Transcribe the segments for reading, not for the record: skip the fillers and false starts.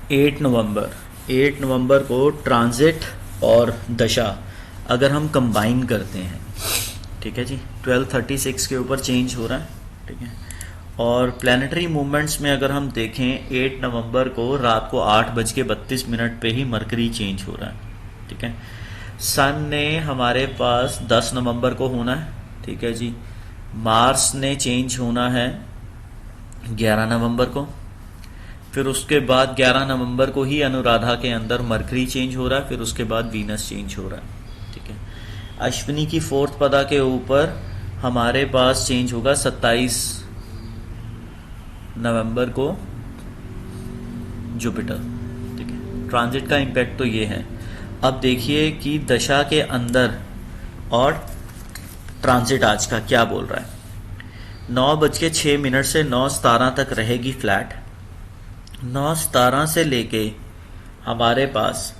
8 नवंबर को ट्रांजिट और दशा अगर हम कंबाइन करते हैं, ठीक है जी, 1236 के ऊपर चेंज हो रहा है, ठीक है। और प्लानिटरी मूवमेंट्स में अगर हम देखें 8 नवंबर को रात को 8:32 पे ही मरकरी चेंज हो रहा है, ठीक है। सन ने हमारे पास 10 नवंबर को होना है, ठीक है जी। मार्स ने चेंज होना है 11 नवंबर को। फिर उसके बाद 11 नवंबर को ही अनुराधा के अंदर मरकरी चेंज हो रहा है, फिर उसके बाद वीनस चेंज हो रहा है, ठीक है। अश्विनी की 4th पदा के ऊपर हमारे पास चेंज होगा 27 नवंबर को जुपिटर, ठीक है। ट्रांजिट का इम्पैक्ट तो ये है। अब देखिए कि दशा के अंदर और ट्रांजिट आज का क्या बोल रहा है। 9:06 से 9:17 तक रहेगी फ्लैट। 9:17 से लेके हमारे पास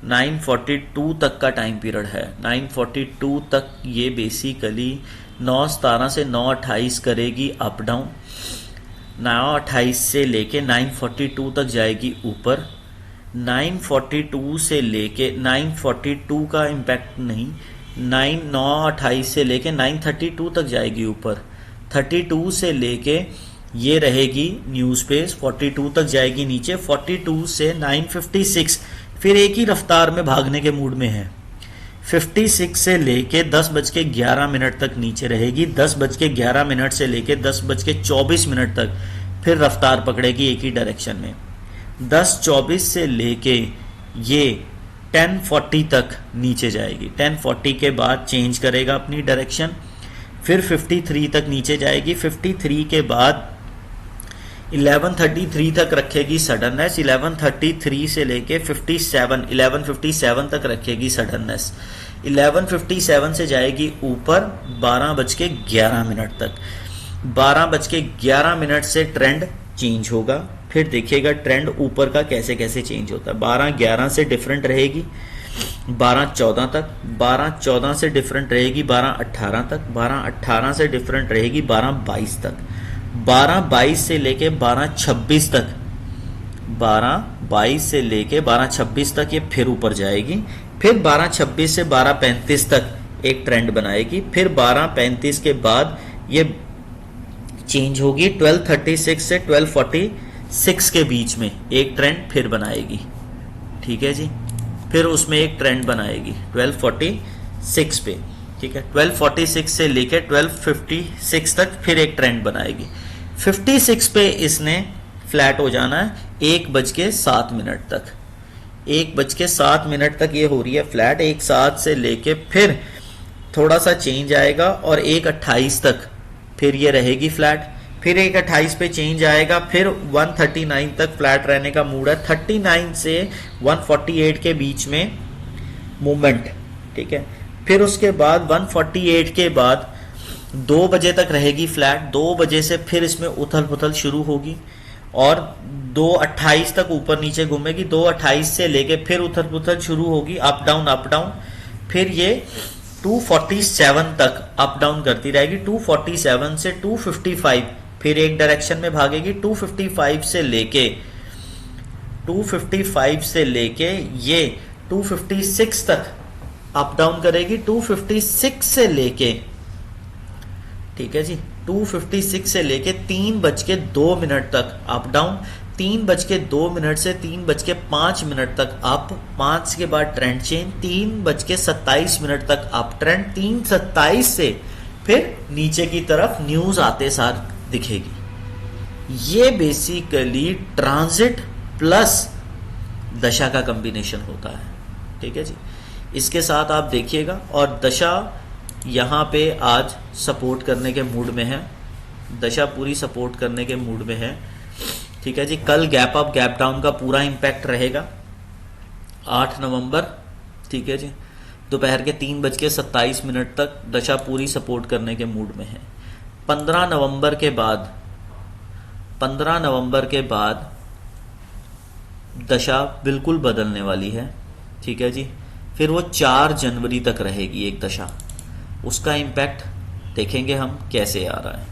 9:42 तक का टाइम पीरियड है। 9:42 तक ये बेसिकली 9:17 से 9:28 करेगी अप डाउन। 9:28 से लेके 9:42 तक जाएगी ऊपर। 9:42 से लेके 9:42 का इम्पैक्ट नहीं, 9:28 से लेके 9:32 तक जाएगी ऊपर। 32 से लेके ये रहेगी न्यू स्पेस, 42 तक जाएगी नीचे। 42 से 9:56 फिर एक ही रफ्तार में भागने के मूड में है। 56 से लेके 10:11 तक नीचे रहेगी। 10:11 से लेके 10:24 तक फिर रफ्तार पकड़ेगी एक ही डायरेक्शन में। 10:24 से लेके ये 10:40 तक नीचे जाएगी। 10:40 के बाद चेंज करेगा अपनी डायरेक्शन, फिर 53 तक नीचे जाएगी। 53 के बाद 11:33 तक रखेगी सडननेस। 11:33 से लेके 11:57 तक रखेगी सडननेस। 11:57 से जाएगी ऊपर 12:11 तक। 12:11 से ट्रेंड चेंज होगा। फिर देखिएगा ट्रेंड ऊपर का कैसे कैसे चेंज होता है। 12:11 से डिफरेंट रहेगी 12:14 तक। 12:14 से डिफरेंट रहेगी 12:18 तक। 12:18 से डिफरेंट रहेगी 12:22 तक। 12:22 से लेके 12:26 तक। 12:22 से लेके 12:26 तक ये फिर ऊपर जाएगी। फिर 12:26 से 12:35 तक एक ट्रेंड बनाएगी। फिर 12:35 के बाद ये चेंज होगी 12:36 से 12:46 के बीच में एक ट्रेंड फिर बनाएगी, ठीक है जी। फिर उसमें एक ट्रेंड बनाएगी 12:46 पे, ठीक है। 12:46 से लेके 12:56 तक फिर एक ट्रेंड बनाएगी। 56 पे इसने फ्लैट हो जाना है 1:07 तक। 1:07 तक ये हो रही है फ्लैट। 1:07 से लेके फिर थोड़ा सा चेंज आएगा और 1:28 तक फिर ये रहेगी फ्लैट। फिर 1:28 पे चेंज आएगा, फिर 1:39 तक फ्लैट रहने का मूड है। 39 से 1:48 के बीच में मूवमेंट, ठीक है। फिर उसके बाद 1:48 के बाद 2 बजे तक रहेगी फ्लैट। 2 बजे से फिर इसमें उथल पुथल शुरू होगी और 2:28 तक ऊपर नीचे घूमेगी। 2:28 से लेके फिर उथल पुथल शुरू होगी, अप डाउन अप डाउन। फिर ये 2:47 तक अप डाउन करती रहेगी। 2:47 से 2:55 फिर एक डायरेक्शन में भागेगी। 2:55 से लेके ये 2:56 तक अप डाउन करेगी। 2:56 से लेके, ठीक है जी, 2:56 से लेके 3:02 तक अप डाउन। 3:02 से 3:05 तक अप। 5 के बाद ट्रेंड चेंज। 3:27 तक अप ट्रेंड। 3:27 से फिर नीचे की तरफ न्यूज आते सार दिखेगी। ये बेसिकली ट्रांजिट प्लस दशा का कॉम्बिनेशन होता है, ठीक है जी। इसके साथ आप देखिएगा, और दशा यहाँ पे आज सपोर्ट करने के मूड में है। दशा पूरी सपोर्ट करने के मूड में है, ठीक है जी। कल गैप अप गैप डाउन का पूरा इंपैक्ट रहेगा 8 नवंबर, ठीक है जी। दोपहर के 3:27 तक दशा पूरी सपोर्ट करने के मूड में है। 15 नवंबर के बाद दशा बिल्कुल बदलने वाली है, ठीक है जी। फिर वो 4 जनवरी तक रहेगी एक दशा। उसका इम्पैक्ट देखेंगे हम कैसे आ रहा है।